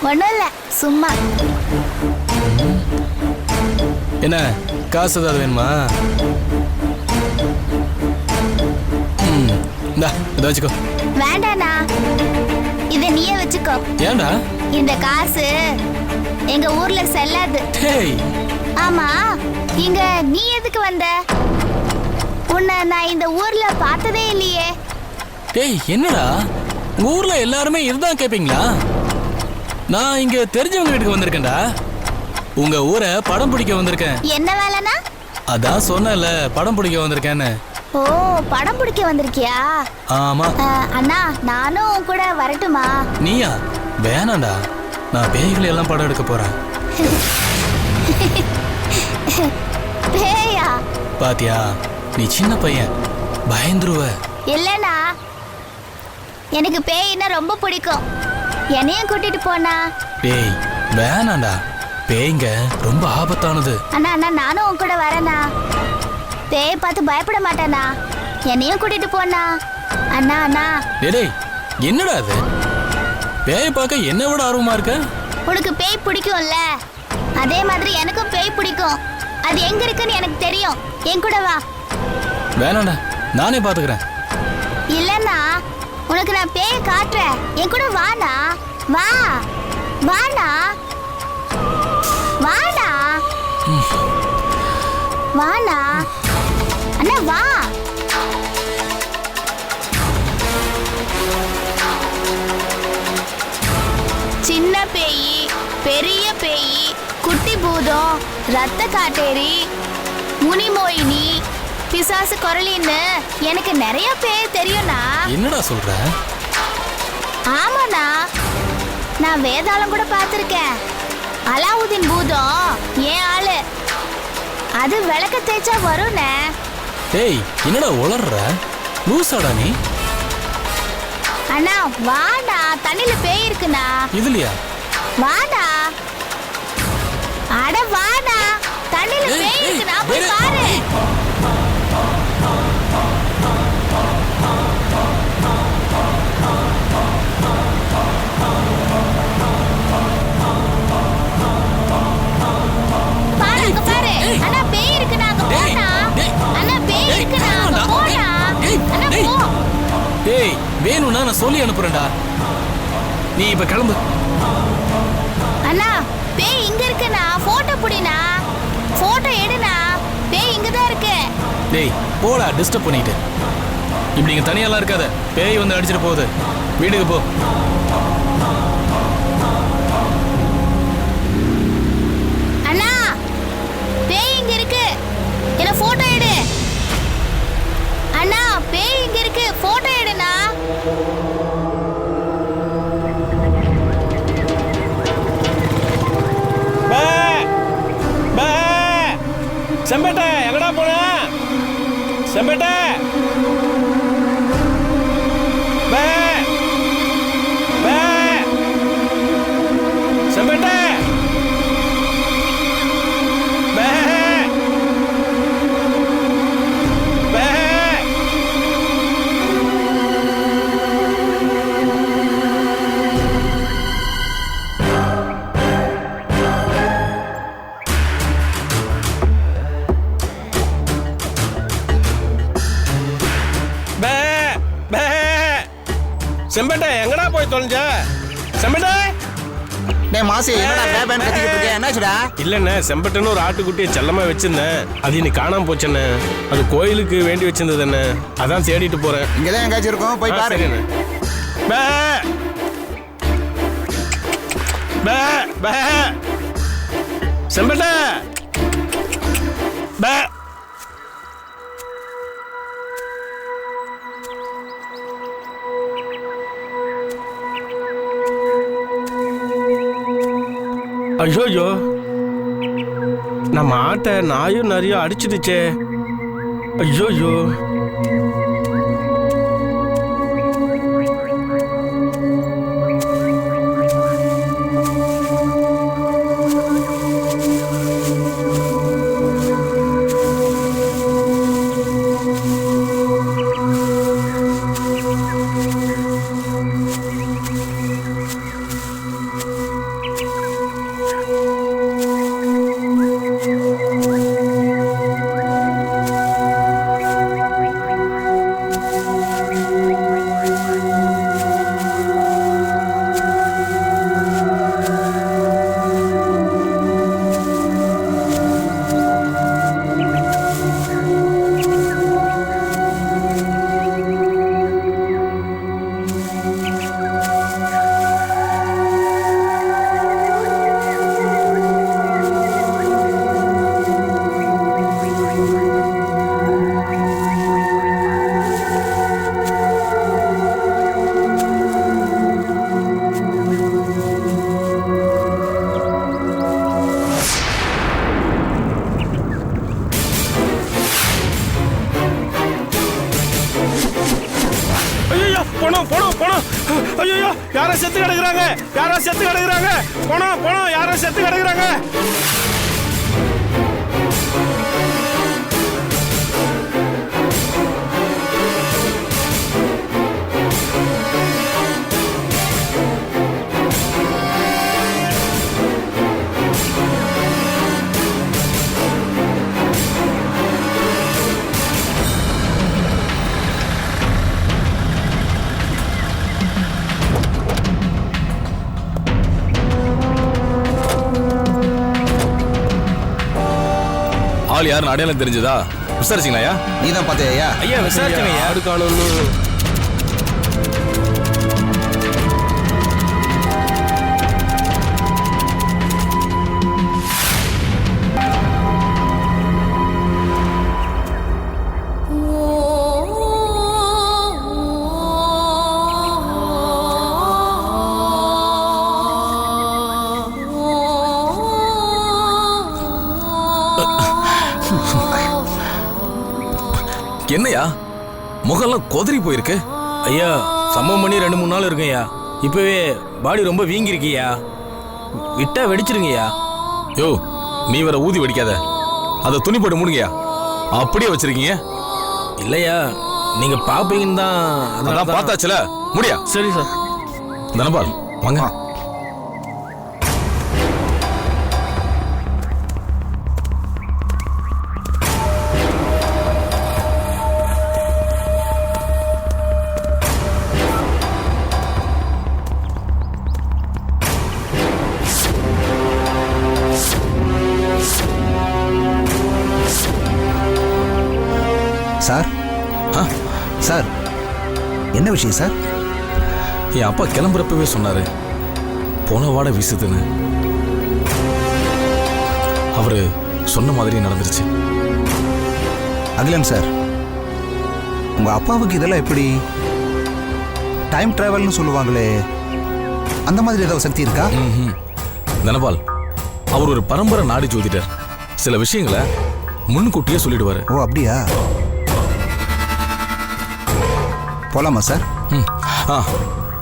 ஒண்ணும் இல்ல, சும்மா. என்ன காசு ஏதாவது வேணுமா? இந்தா இதை வச்சுக்கோ. வேண்டாண்ணா, இத நீயே வச்சுக்கோ. ஏண்டா? இந்த காசு எங்க ஊர்ல செல்லாது. டேய், ஆமா, இங்க நீ எதுக்கு வந்த? உன்னை நான் இந்த ஊர்ல பார்த்ததே இல்லையே. டேய் என்னடா உங்க ஊர்ல எல்லாருமே இதுதான் கேட்பீங்களா? நான் இங்க தெரிஞ்சவங்க வீட்டுக்கு வந்திருக்கேன்டா. உங்க ஊரை படம் பிடிக்க வந்திருக்கேன். என்ன வேலைனா? அதான் சொன்னல, படம் பிடிக்க வந்திருக்கேன்னு. ஓ, படம் பிடிக்க வந்திருக்கியா? ஆமா. அண்ணா, நானும் உன் கூட வரட்டுமா? நீயா? வேணாண்டா, நான் பேய்களை எல்லாம் படம் எடுக்க போறேன். பேயா? பாத்தியா, நீ சின்ன பையன், பயந்துருவ. இல்லண்ணா, எனக்கு பேய்னா ரொம்ப பிடிக்கும். என்னையும் கூட்டிட்டு போனா? டேய் வேணாண்டா, பேய்ங்க ரொம்ப ஆபத்தானது. அண்ணா அண்ணா, நானும் உன் கூட வரேண்ணா. பேயை பார்த்து பயப்பட மாட்டேண்ணா, என்னையும் கூட்டிட்டு போனா? அண்ணா அண்ணா. டேய் என்னடா அது? பேயை பார்க்க என்ன விட ஆர்வமா இருக்க? உனக்கு பேய் பிடிக்கும்ல, அதே மாதிரி எனக்கும் பேய் பிடிக்கும். அது எங்க இருக்குன்னு எனக்கு தெரியும். என் கூட வா. வேணாண்டா, நானே பாத்துக்கிறேன். இல்லண்ணா, உனக்கு நான் பேயை காட்டுறேன். என் கூட வாண்ணா. வா வாண்ணா, வாண்ணா, வாண்ணா. அண்ணா வா. சின்ன பேய், பெரிய பேய், குட்டி பூதம், ரத்த காட்டேரி, முனிமோயினி, பிசாசு குரலின்னு எனக்கு நிறைய பேர் தெரியும்ண்ணா. என்னடா சொல்ற? ஆமாண்ணா, நான் வேதாளம் கூட பார்த்திருக்கேன். அலாவுதீன் பூதம் ஏன் ஆளு, அது விளக்க தேய்ச்சா வரும்ண்ணே. டேய் என்னடா உளர்ற? லூசாடா நீ? அண்ணா வாடா, தண்ணில பேய் இருக்குண்ணா. இதுலயா? வாடா. அட வாடா, தண்ணில பேய் இருக்குண்ணா, போய் பாரு. பாரு, அங்க பாரு. அண்ணா பேய் இருக்குண்ணா, அங்க போடா. அண்ணா பேய் இருக்குண்ணா, அங்க போடா. அண்ணா போ. டேய் வேணும்னா நான் சொல்லி அனுப்புறேன்டா, நீ இப்ப கிளம்பு. அண்ணா பேய் இங்க இருக்குண்ணா, போட்டோ புடிண்ணா, போட்டோ எடுண்ணா. பேய் இங்க தான் இருக்கு. டேய் போடா, டிஸ்டர்ப் பண்ணிட்டு. இப்படி இங்க தனியாலாம் இருக்காத, பேய் வந்து அடிச்சிட்டு போகுது. வீட்டுக்கு போ. அண்ணா பேய் இங்க இருக்கு, என்ன போட்டோ எடு. அண்ணா பேய் இங்க இருக்கு, போட்டோ எடுண்ணா. செம்பேட்டை எங்கடா போன? செம்பேட்டை செம்பேட்டை செம்பேட்டை எங்கடா போய் தொலைஞ்ச? செம்பேட்டை டேய் மாசி, என்னடா பேபேன்னு கத்திக்கிட்டு இருக்க? என்னாச்சுடா? இல்லண்ணே, செம்பேட்டைன்னு ஒரு ஆட்டுக்குட்டியை செல்லமா வச்சிருந்தேன். அது இன்னைக்கு காணாம போச்சண்ணே. அது கோயிலுக்கு வேண்டி வச்சிருந்ததுண்ணே, அதான் தேடிட்டு போறேன். இங்கதான் எங்காச்சும் இருக்கும், போய் பாரு. செம்பேட்டை ஐயோ, நம்ம ஆட்டை நாயும் நிறைய அடிச்சிடுச்சே. ஐயோ, போனோம் போனோம் போனோம். ஐயோ யாரோ செத்து கிடக்குறாங்க, யாரோ செத்து கிடக்குறாங்க. போனோம் போனோம், யாரோ செத்து கிடக்குறாங்க. ஆள் யாருன்னு அடையாளம் தெரிஞ்சதா? விசாரிச்சிங்களா? நீ தான் பார்த்தியா? ஐயா விசாரிச்சுங்க. யாரு காணும்னு. என்னையா முகம்லாம் கொதறி போயிருக்கு? ஐயா சம்பவம் பண்ணி 2-3 நாள் இருக்குங்கய்யா. இப்பவே பாடி ரொம்ப வீங்கி இருக்கியா, விட்டா வெடிச்சிருங்கய்யா. யோ நீ வேற ஊதி வெடிக்காத, அதை துணி போட்டு மூடுங்கயா. அப்படியே வச்சிருக்கீங்க? இல்லையா நீங்க பாப்பீங்கன்னு தான். அதான் பார்த்தாச்சுல, முடியா? சரி சார். தனபால் வாங்க. சார் சார் என்ன விஷயம் சார்? என் அப்பா கிளம்புறப்பவே சொன்னாரு போன வாட வீசுதுன்னு. அவரு சொன்ன மாதிரி நடந்துருச்சு. அகிலன் சார், உங்க அப்பாவுக்கு இதெல்லாம் எப்படி? டைம் டிராவல்னு சொல்லுவாங்களே, அந்த மாதிரி ஏதாவது சக்தி இருக்கா? தனபால் அவர் ஒரு பரம்பரை நாடி ஜோதிடர். சில விஷயங்களை முன்கூட்டியே சொல்லிடுவாரு. ஓ அப்படியா? போலாமா சார்?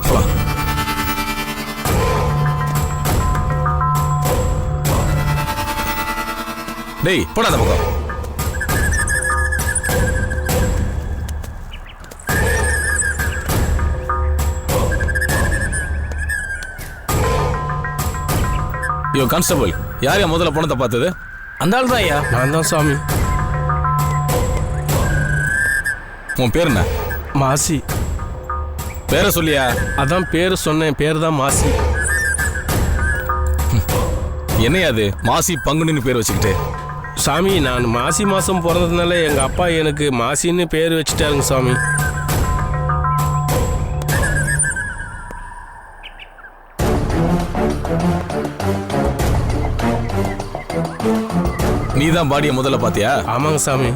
போலாம். டேய் போடாத பக்கம். யோ கான்ஸ்டபிள், யார் முதல்ல பணத்தை பார்த்தது? அந்த ஆள் தான் ஐயா. நான் தான் சாமி. உன் பேர் என்ன? மாசி. பேரை சொல்லியா? அதான் பேரு சொன்னேன், பேர் தான் மாசி. என்னையா அது மாசி பங்குனின்னு பேர் வச்சுக்கிட்டு? சாமி நான் மாசி மாசம் பிறந்ததுனால எங்க அப்பா எனக்கு மாசின்னு பேர் வச்சுட்டாருங்க சாமி. நீதான் பாடியை முதல்ல பாத்தியா? ஆமாங்க சாமி.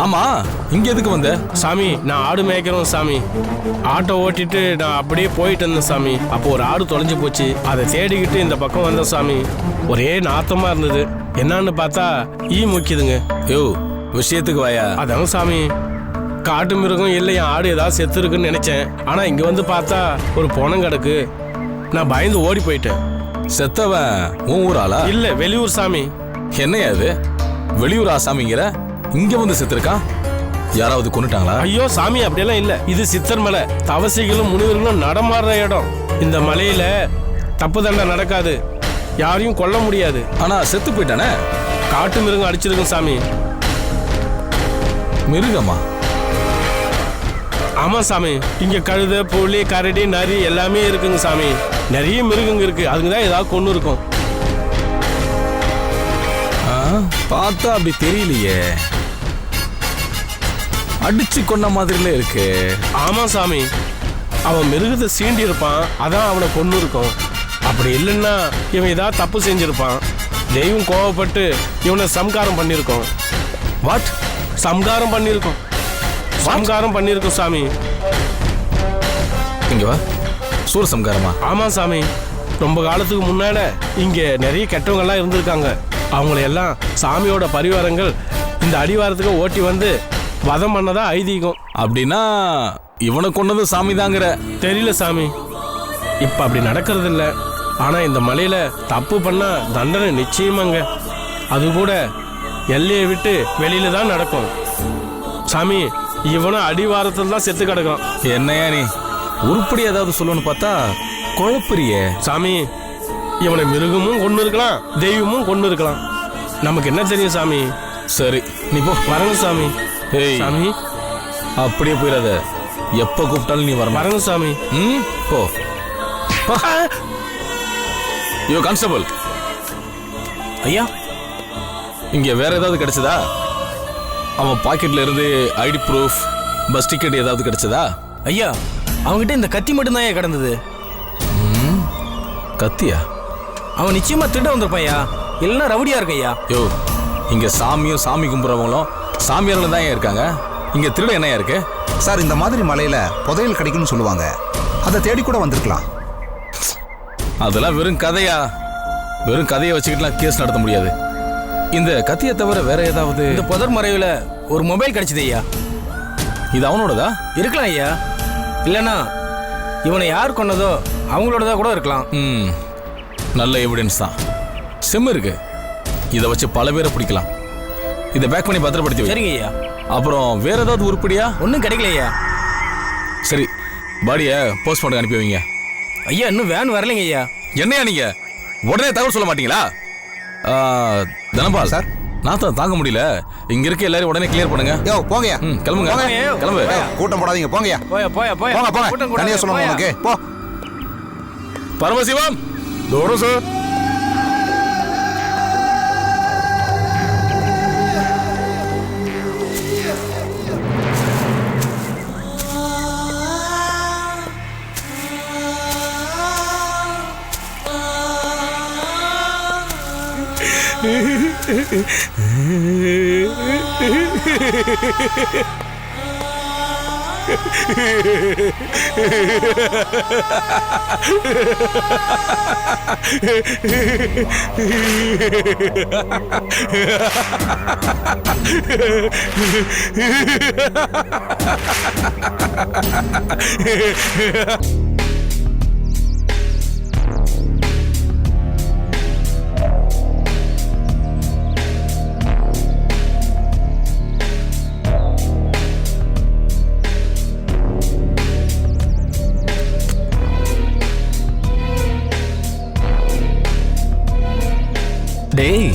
ஆமா, இங்க எதுக்கு வந்த? சாமி நான் ஆடு மேய்க்கிறோம் சாமி. ஆட்டோ ஓட்டிட்டு நான் அப்படியே போயிட்டு இருந்தேன் சாமி. அப்போ ஒரு ஆடு தொலைஞ்சு போச்சு. அதை தேடிக்கிட்டு இந்த பக்கம் வந்தேன் சாமி. ஒரே நாத்தமா இருந்தது. என்னன்னு பார்த்தா ஈ முக்கியதுங்க. யோ விஷயத்துக்கு வாயா. அதாங்க சாமி, காட்டு மிருகம் இல்லை, என் ஆடு ஏதாவது செத்து இருக்குன்னு நினைச்சேன். ஆனா இங்க வந்து பார்த்தா ஒரு பொணம் கிடக்கு. நான் பயந்து ஓடி போயிட்டேன். செத்தவன் உன் ஊர் ஆளா? இல்ல வெளியூர் சாமி. என்னையா இது வெளியூர் ஆசாமிங்கிற? இங்க வந்து செத்துருக்கான். யாராவது கொன்னுட்டாங்களா? ஐயோ சாமி அப்படியெல்லாம் இல்ல. இது சித்தர் மலை. தவசிகளும் முனிவர்களும் நடமாடுற இடம். இந்த மலையில தப்பு தண்டை நடக்காது, யாரையும் கொல்ல முடியாது. ஆனா செத்து போயிட்டானே. காட்டு மிருகம் அடிச்சிருக்கும் சாமி. மிருகமா? ஆமா சாமி, இங்க கழுதை, புலி, கரடி, நரி எல்லாமே இருக்குங்க சாமி. நிறைய மிருகங்க இருக்கு. அதுக்குதான் ஏதாவது கொண்டு இருக்கும். பார்த்தா அப்படி தெரியலையே, அடிச்சு கொன்ன மாதிரில இருக்கு. ஆமா சாமி, அவன் மிருகத்தை சீண்டி இருப்பான், அதான் அவனை கொண்டு இருக்கும். அப்படி இல்லைன்னா இவன் ஏதாவது தப்பு செஞ்சிருப்பான். தெய்வம் கோவப்பட்டு இவனை சம்காரம் பண்ணியிருக்கோம். வாட்? சம்காரம் பண்ணியிருக்கோம். சம்காரம் பண்ணியிருக்கோம் சாமி. இங்க வா. சூரசம்காரமா? ஆமா சாமி, ரொம்ப காலத்துக்கு முன்னால இங்க நிறைய கெட்டவங்க எல்லாம் இருந்திருக்காங்க. அவங்கள எல்லாம் சாமியோட பரிவாரங்கள் இந்த அடிவாரத்துக்கு ஓட்டி வந்து வதம் பண்ணதா ஐதீகம். அப்படின்னா இவனை கொண்டது சாமி தாங்கிற. தெரியல சாமி, இப்ப அப்படி நடக்கிறது இல்ல. ஆனா இந்த மலையில தப்பு பண்ணா தண்டனை நிச்சயமாங்க. அது கூட எல்லையை விட்டு வெளியில தான் நடக்கும் சாமி. இவனும் அடிவாரத்தில் தான் செத்து கிடக்கான். என்னையா நீ உருப்படி ஏதாவது சொல்லணும்னு பார்த்தா குழப்பறியே சாமி. இவனை மிருகமும் கொண்டு இருக்கலாம், தெய்வமும் கொண்டு இருக்கலாம். நமக்கு என்ன தெரியும் சாமி? சரி நீ போ. வரங்க சாமி. ஏய் சாமி அப்படியே போயிடாத, எப்ப கூப்பிட்டாலும் நீ வரணும். வரங்க சாமி. போ. யோ கான்ஸ்டபிள் ஐயா, இங்க வேற ஏதாவது கிடைச்சதா? அவன் பாக்கெட்ல இருந்து ஐடி ப்ரூஃப், பஸ் டிக்கெட் ஏதாவது கிடைச்சதா? ஐயா, அவன்கிட்ட இந்த கத்தி மட்டும்தான் ஐயா கிடந்தது. கத்தியா? அவன் நிச்சயமா திருட வந்திருப்பாயா, இல்லைன்னா ரவுடியா இருக்கு ஐயா. யோ, இங்க சாமியும் சாமி கும்பிட்றவங்களும் சாமியார்களும் தான் இருக்காங்க. இங்க திருட என்னையா இருக்கு? சார், இந்த மாதிரி மலையில புதையல் கிடைக்கும்னு சொல்லுவாங்க, அதை தேடி கூட வந்திருக்கலாம். அதெல்லாம் வெறும் கதையா? வெறும் கதையை வச்சுக்கிட்டுலாம் கேஸ் நடத்த முடியாது. இந்த கத்தியை தவிர வேற ஏதாவது? இந்த புதர் மறைவுல ஒரு மொபைல் கிடைச்சது ஐயா. இது அவனோடதா? இருக்கலாம் ஐயா, இல்லைன்னா இவனை யார் கொன்னதோ அவங்களோடதா கூட இருக்கலாம். நல்ல எவிடன்ஸ் தான். சிம் இருக்கு, இதை வச்சு பல பேரை பிடிக்கலாம். இதை பேக் பண்ணி பத்திரப்படுத்தி வை. சரிங்க ஐயா. அப்புறம் வேற ஏதாவது உருப்படியா? ஒன்றும் கிடைக்கல ஐயா. சரி, பாடியை போஸ்ட்மார்ட்டம் அனுப்பி வைங்க. ஐயா, இன்னும் வேன் வரலைங்க ஐயா. என்னையா நீங்க உடனே தகவல் சொல்ல மாட்டீங்களா? தனபால் சார், நான் தான் தாங்க முடியல. இங்க இருக்க எல்லாரும் உடனே கிளியர் பண்ணுங்க. யோ போங்கயா. கிளம்புங்க. கிளம்பு. கூட்டம் போடாதீங்க, போங்கயா. போயா போயா போயா. போங்க போங்க, தனியா சொல்லுங்க உனக்கு. போ. பரமசிவம், தோறும் சார். டேய்,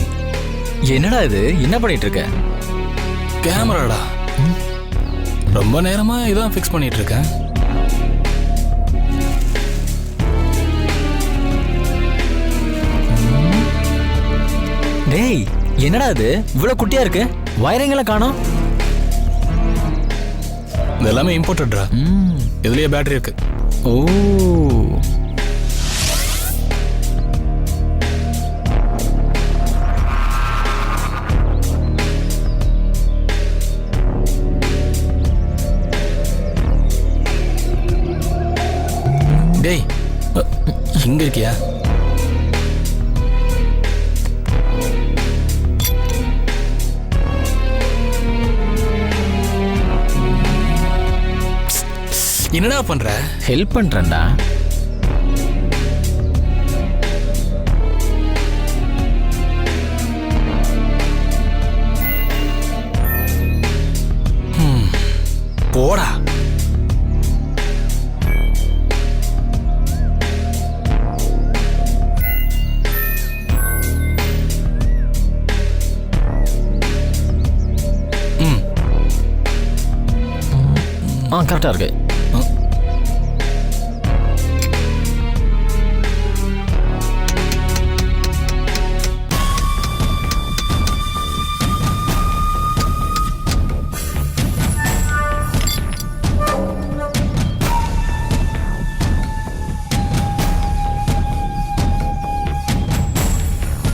என்னடா இது? என்ன பண்ணிட்டு இருக்க? கேமராடா. ரொம்ப நேரமா இதான் ஃபிக்ஸ் பண்ணிட்டு இருக்கேன். டேய், என்னடா இது இவ்வளவு குட்டியா இருக்கு? வயரிங்களை காணோம். இது எல்லாமே இம்போர்ட்டட்ரா. இதுலயே பேட்டரி இருக்கு. ஓ, டேய், இங்க இருக்கியா? என்னடா பண்ற? ஹெல்ப் பண்றேன்டா. போடா. கரெக்டா இருக்கு.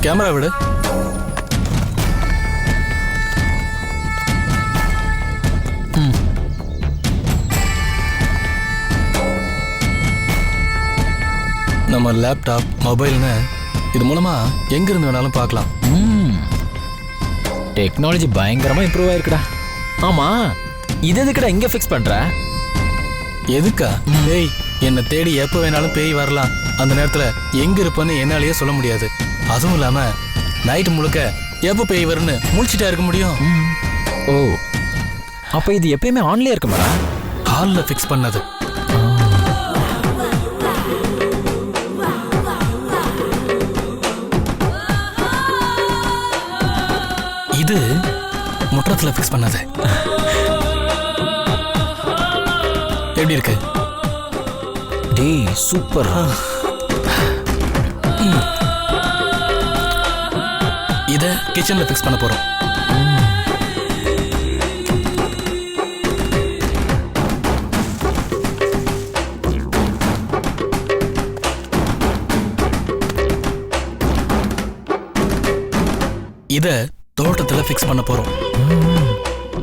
கேமரா விடு. நம்ம லேப்டாப், மொபைல்னு இது மூலமா எங்க இருந்து வேணாலும் பார்க்கலாம். டெக்னாலஜி பயங்கரமா இம்ப்ரூவ் ஆயிருக்குடா. ஆமா, இது எதுக்குடா இங்க ஃபிக்ஸ் பண்ற? எதுக்கா? பேய் என்னை தேடி எப்போ வேணாலும் பேய் வரலாம். அந்த நேரத்துல எங்க இருப்பேன்னு என்னாலேயே சொல்ல முடியாது. அதுவும் இல்லாம நைட்டு முழுக்க எப்போ பேய் வரும்னு முழிச்சிட்டா இருக்க முடியும். ஓ, அப்ப இது எப்பயுமே ஆன்லயே இருக்குமாடா? ஹால்ல ஃபிக்ஸ் பண்ணது. இது முற்றத்துல ஃபிக்ஸ் பண்ணது. எப்படி இருக்கு? டேய் சூப்பர். இத கிச்சன்ல ஃபிக்ஸ் பண்ண போறோம். இத தோட்டத்துல ஃபிக்ஸ் பண்ண போறோம்.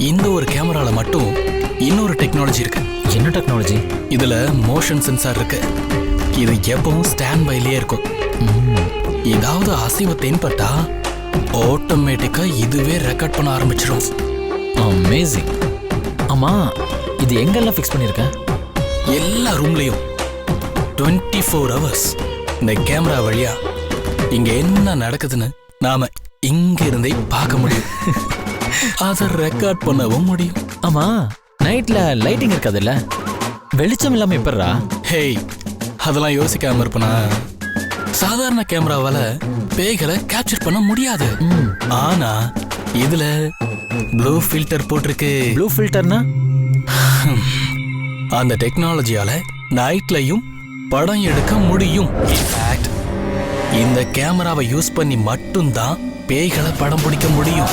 இந்த ஒரு கேமரால மட்டும் இன்னொரு டெக்னாலஜி இருக்கு. என்ன டெக்னாலஜி? இதுல மோஷன் சென்சார் இருக்கு. இது எப்பவும் ஸ்டாண்ட் பைலயே இருக்கும். ஏதாவது அசைவு தென்பட்டா ஆட்டோமேட்டிக்கா இதுவே ரெக்கார்ட் பண்ண ஆரம்பிச்சிடும். அமேசிங். ஆமா, இது எங்கெல்லாம் ஃபிக்ஸ் பண்ணிருக்க? எல்லா ரூம்லயும் 24 hours இந்த கேமரா வழியா இங்க என்ன நடக்குதுன்னு நாம இங்க இருந்தே பார்க்க முடியும். அதை ரெக்கார்ட் பண்ணவும் முடியும். ஆமா, நைட்ல லைட்டிங் இருக்காதுல்ல, வெளிச்சம் இல்லாம எப்பறா? ஹேய், அதெல்லாம் யோசிக்காம இருப்பனா? சாதாரண கேமராவால பேய்களை கேப்சர் பண்ண முடியாது. ஆனா இதுல ப்ளூ ஃபில்டர் போட்டிருக்கு. ப்ளூ ஃபில்டர்னா? அந்த டெக்னாலஜியால நைட்லயும் படம் எடுக்க முடியும். இன்ஃபேக்ட் இந்த கேமராவை யூஸ் பண்ணி மட்டும்தான் பேய்களை படம் பிடிக்க முடியும்.